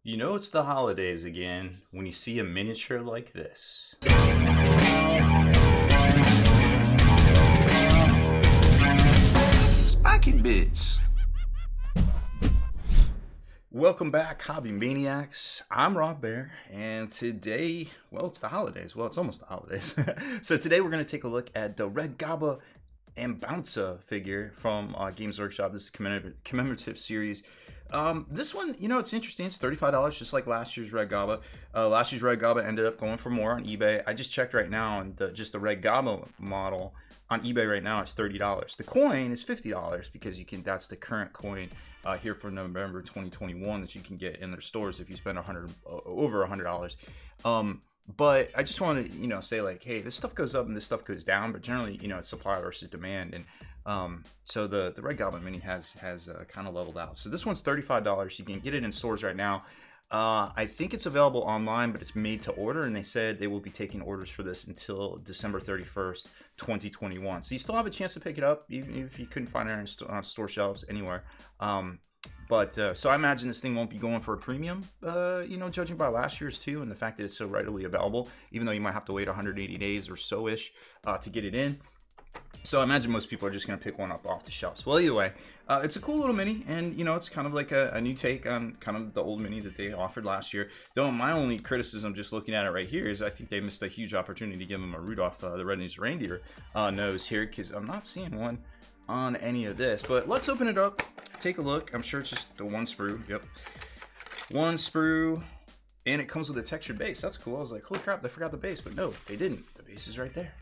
You know it's the holidays again when you see a miniature like this. Spiky Bits. Welcome back, Hobby Maniacs. I'm Rob Bear, and today, well, it's the holidays. Well, it's almost the holidays. So today we're going to take a look at the Red Gobbo Bounca figure from Games Workshop. This is a commemorative series. This one, you know, it's interesting. It's $35, just like last year's Red Gobbo. Last year's Red Gobbo ended up going for more on eBay. I just checked right now, and just the Red Gobbo model on eBay right now is $30. The coin is $50 because you can. That's the current coin here for November 2021 that you can get in their stores if you spend over $100. But I just want to, say like, hey, this stuff goes up and this stuff goes down, but generally, it's supply versus demand. And so the Red Goblin Mini has kind of leveled out. So this one's $35. You can get it in stores right now. I think it's available online, but it's made to order, and they said they will be taking orders for this until December 31st, 2021. So you still have a chance to pick it up, even if you couldn't find it on store shelves anywhere. So I imagine this thing won't be going for a premium, judging by last year's too, and the fact that it's so readily available, even though you might have to wait 180 days or so-ish to get it in. So I imagine most people are just going to pick one up off the shelves. Well, either way, it's a cool little mini, and, it's kind of like a new take on kind of the old mini that they offered last year. Though my only criticism, just looking at it right here, is I think they missed a huge opportunity to give him a Rudolph the Red-Nosed Reindeer nose here, because I'm not seeing one on any of this. But let's open it up, take a look. I'm sure it's just the one sprue. Yep, one sprue, and it comes with a textured base. That's cool. I was like, holy crap, they forgot the base, but no, they didn't. The base is right there.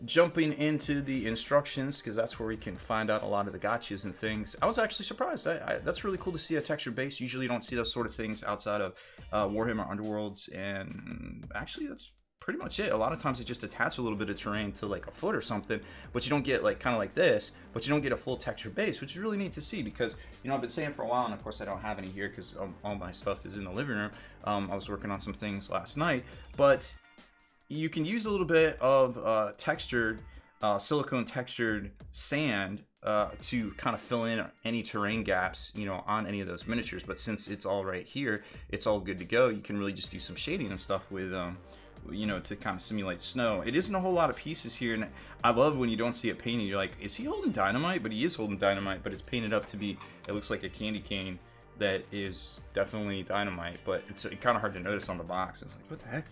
Jumping into the instructions, because that's where we can find out a lot of the gotchas and things. I was actually surprised. That's really cool to see a textured base. Usually you don't see those sort of things outside of Warhammer Underworlds, and actually that's pretty much it. A lot of times they just attach a little bit of terrain to like a foot or something, but you don't get like kind of like this, but you don't get a full textured base, which is really neat to see, because I've been saying for a while, and of course I don't have any here because all my stuff is in the living room. I was working on some things last night, but you can use a little bit of textured silicone textured sand to kind of fill in any terrain gaps, on any of those miniatures. But since it's all right here, it's all good to go. You can really just do some shading and stuff with to kind of simulate snow. It isn't a whole lot of pieces here, and I love when you don't see it painted. You're like, is he holding dynamite? But he is holding dynamite, but it's painted up to be, it looks like a candy cane that is definitely dynamite, but it's kind of hard to notice on the box. It's like, what the heck?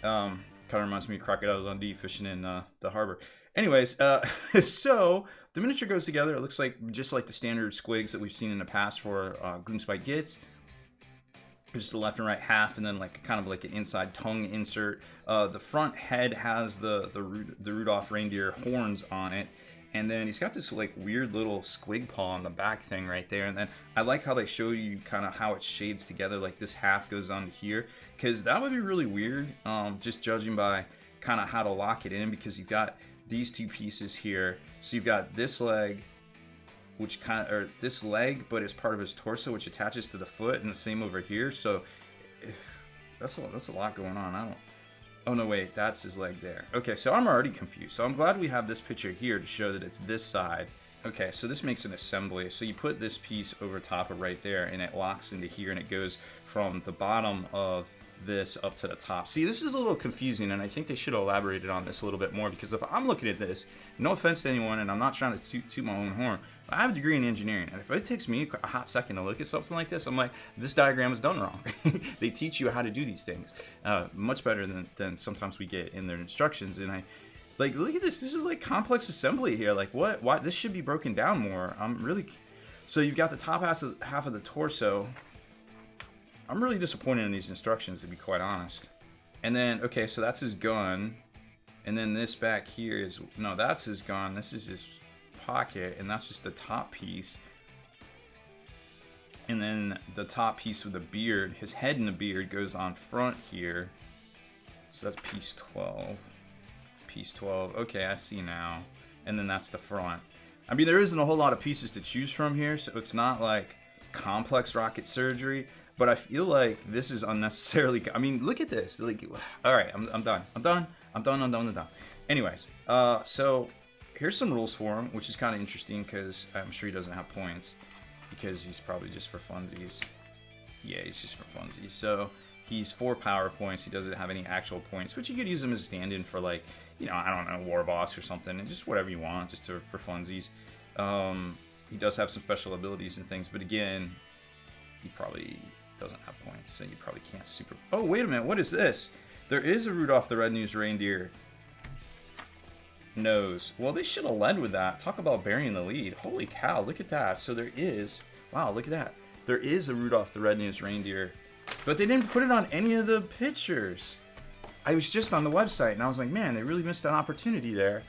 Kind of reminds me of Crocodiles on D fishing in the harbor. Anyways, so the miniature goes together. It looks like just like the standard squigs that we've seen in the past for Gloomspite Gits. Just the left and right half, and then like kind of like an inside tongue insert. The front head has the Rudolph reindeer horns on it, and then he's got this like weird little squig paw on the back thing right there. And then I like how they show you kind of how it shades together, like this half goes on here, because that would be really weird, just judging by kind of how to lock it in, because you've got these two pieces here. So you've got this leg, this leg, but it's part of his torso, which attaches to the foot, and the same over here. So that's a lot going on. Oh no, wait, that's his leg there. Okay, so I'm already confused. So I'm glad we have this picture here to show that it's this side. Okay, so this makes an assembly. So you put this piece over top of right there, and it locks into here, and it goes from the bottom of this up to the top. See, this is a little confusing, and I think they should have elaborated on this a little bit more, because if I'm looking at this, no offense to anyone, and I'm not trying to toot my own horn, I have a degree in engineering, and if it takes me a hot second to look at something like this, I'm like, this diagram is done wrong. They teach you how to do these things much better than sometimes we get in their instructions. And I like, look at this. This is like complex assembly here. Like, what? Why? This should be broken down more. So you've got the top half of the torso. I'm really disappointed in these instructions, to be quite honest. And then, okay, so that's his gun, and then this back here that's his gun. This is his pocket, and that's just the top piece. And then the top piece with the beard, his head and the beard goes on front here. So that's piece 12. Piece 12. Okay, I see now. And then that's the front. I mean, there isn't a whole lot of pieces to choose from here, so it's not like complex rocket surgery. But I feel like this is unnecessarily. I mean, look at this. Like, all right, I'm done. Anyways, so here's some rules for him, which is kind of interesting because I'm sure he doesn't have points, because he's probably just for funsies. Yeah, he's just for funsies. So he's 4 power points. He doesn't have any actual points, but you could use him as a stand-in for, like, you know, I don't know, War Boss or something, and just whatever you want, just for funsies. He does have some special abilities and things, but again, he probably doesn't have points, so you probably can't super... Oh, wait a minute, what is this? There is a Rudolph the Red-Nosed Reindeer nose. Well, they should have led with that. Talk about burying the lead. Holy cow, look at that. So there is... Wow, look at that. There is a Rudolph the Red-Nosed Reindeer, but they didn't put it on any of the pictures. I was just on the website, and I was like, man, they really missed an opportunity there.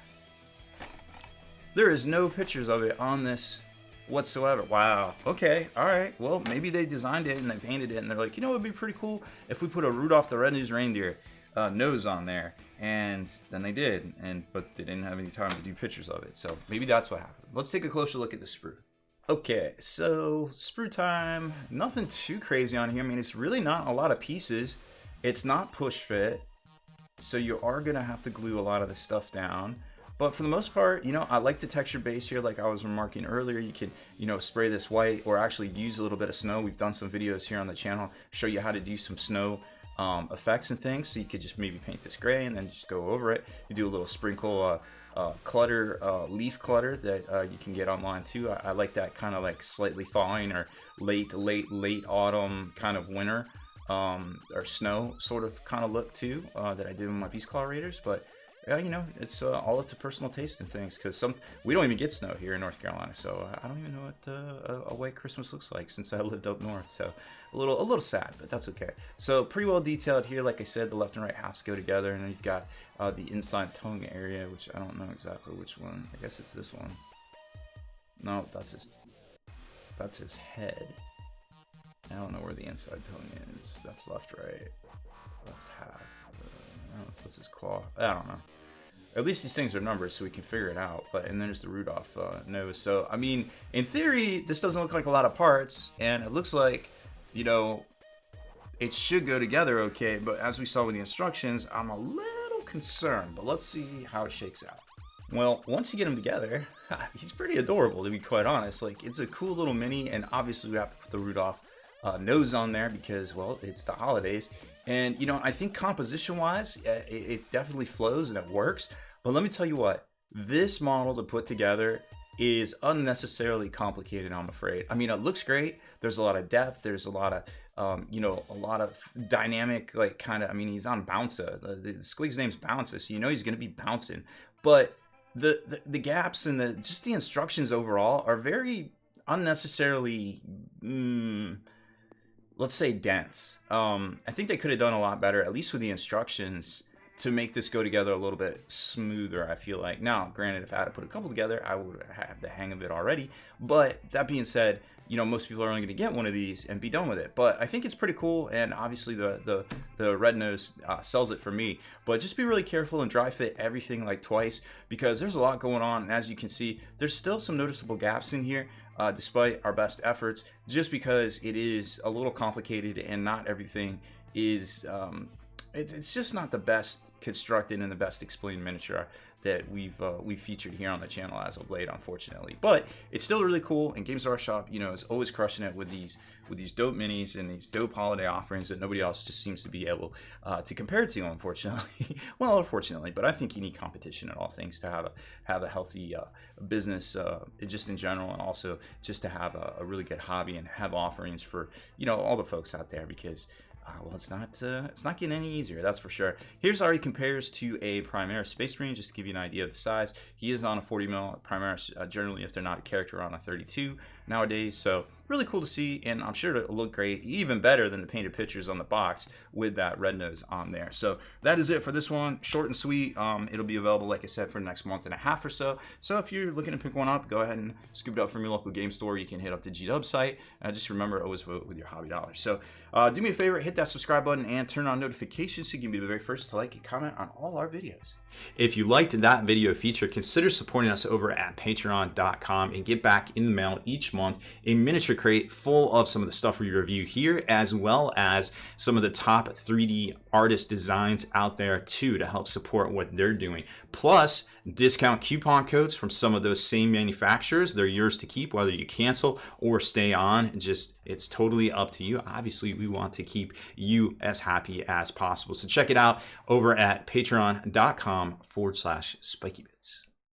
There is no pictures of it on this whatsoever. Wow. Okay. All right. Well, maybe they designed it and they painted it, and they're like, you know, it would be pretty cool if we put a Rudolph the Red-Nosed Reindeer nose on there. And then they did, but they didn't have any time to do pictures of it. So maybe that's what happened. Let's take a closer look at the sprue. Okay, so Sprue Time. Nothing too crazy on here. I mean, it's really not a lot of pieces. It's not push fit, so you are gonna have to glue a lot of the stuff down. But for the most part, you know, I like the texture base here. Like I was remarking earlier, you can, you know, spray this white or actually use a little bit of snow. We've done some videos here on the channel, show you how to do some snow effects and things. So you could just maybe paint this gray and then just go over it. You do a little sprinkle clutter, leaf clutter that you can get online too. I like that kind of like slightly thawing or late autumn kind of winter or snow sort of kind of look too that I did with my Beast Claw Raiders. But you know, it's all up to personal taste and things, because we don't even get snow here in North Carolina, so I don't even know what a white Christmas looks like since I lived up north. So a little sad, but that's okay. So pretty well detailed here. Like I said, the left and right halves go together, and then you've got the inside tongue area, which I don't know exactly which one. I guess it's this one. No, that's his head. I don't know where the inside tongue is. That's left, right, left half. What's his claw? I don't know. At least these things are numbers, so we can figure it out. But and then there's the Rudolph nose. So I mean, in theory, this doesn't look like a lot of parts, and it looks like, you know, it should go together okay. But as we saw with the instructions, I'm a little concerned. But let's see how it shakes out. Well, once you get him together, he's pretty adorable, to be quite honest. Like, it's a cool little mini, and obviously we have to put the Rudolph nose on there because, well, it's the holidays. And, you know, I think composition-wise, it definitely flows and it works. But let me tell you what, this model to put together is unnecessarily complicated, I'm afraid. I mean, it looks great. There's a lot of depth. There's a lot of, you know, a lot of dynamic, like, kind of, I mean, he's on Bounca. The Squig's name's Bounca, so you know he's going to be bouncing. But the gaps and just the instructions overall are very unnecessarily... let's say dense. I think they could have done a lot better, at least with the instructions, to make this go together a little bit smoother, I feel like. Now, granted, if I had to put a couple together, I would have the hang of it already. But that being said, you know, most people are only going to get one of these and be done with it. But I think it's pretty cool, and obviously the red nose sells it for me. But just be really careful and dry fit everything like twice, because there's a lot going on, and as you can see, there's still some noticeable gaps in here. Despite our best efforts, just because it is a little complicated and not everything is, it's just not the best constructed and the best explained miniature that we've featured here on the channel as of late, unfortunately. But it's still really cool, and Games Workshop, you know, is always crushing it with these dope minis and these dope holiday offerings that nobody else just seems to be able to compare to, unfortunately. Well, unfortunately, but I think you need competition in all things to have a healthy business, just in general, and also just to have a really good hobby and have offerings for, you know, all the folks out there, because well, it's not getting any easier, that's for sure. Here's how he compares to a Primaris Space Marine, just to give you an idea of the size. He is on a 40 mil. Primaris, generally, if they're not a character, are on a 32 nowadays. So really cool to see, and I'm sure it'll look great, even better than the painted pictures on the box with that red nose on there. So that is it for this one. Short and sweet. It'll be available, like I said, for the next month and a half or so. So if you're looking to pick one up, go ahead and scoop it up from your local game store. You can hit up the G-Dub site. Just remember, always vote with your hobby dollars. So do me a favor, hit that subscribe button and turn on notifications so you can be the very first to like and comment on all our videos. If you liked that video feature, consider supporting us over at patreon.com and get back in the mail each month a miniature crate full of some of the stuff we review here, as well as some of the top 3D artist designs out there too, to help support what they're doing. Plus, discount coupon codes from some of those same manufacturers. They're yours to keep, whether you cancel or stay on. Just It's totally up to you. Obviously, we want to keep you as happy as possible. So check it out over at patreon.com/spikybits.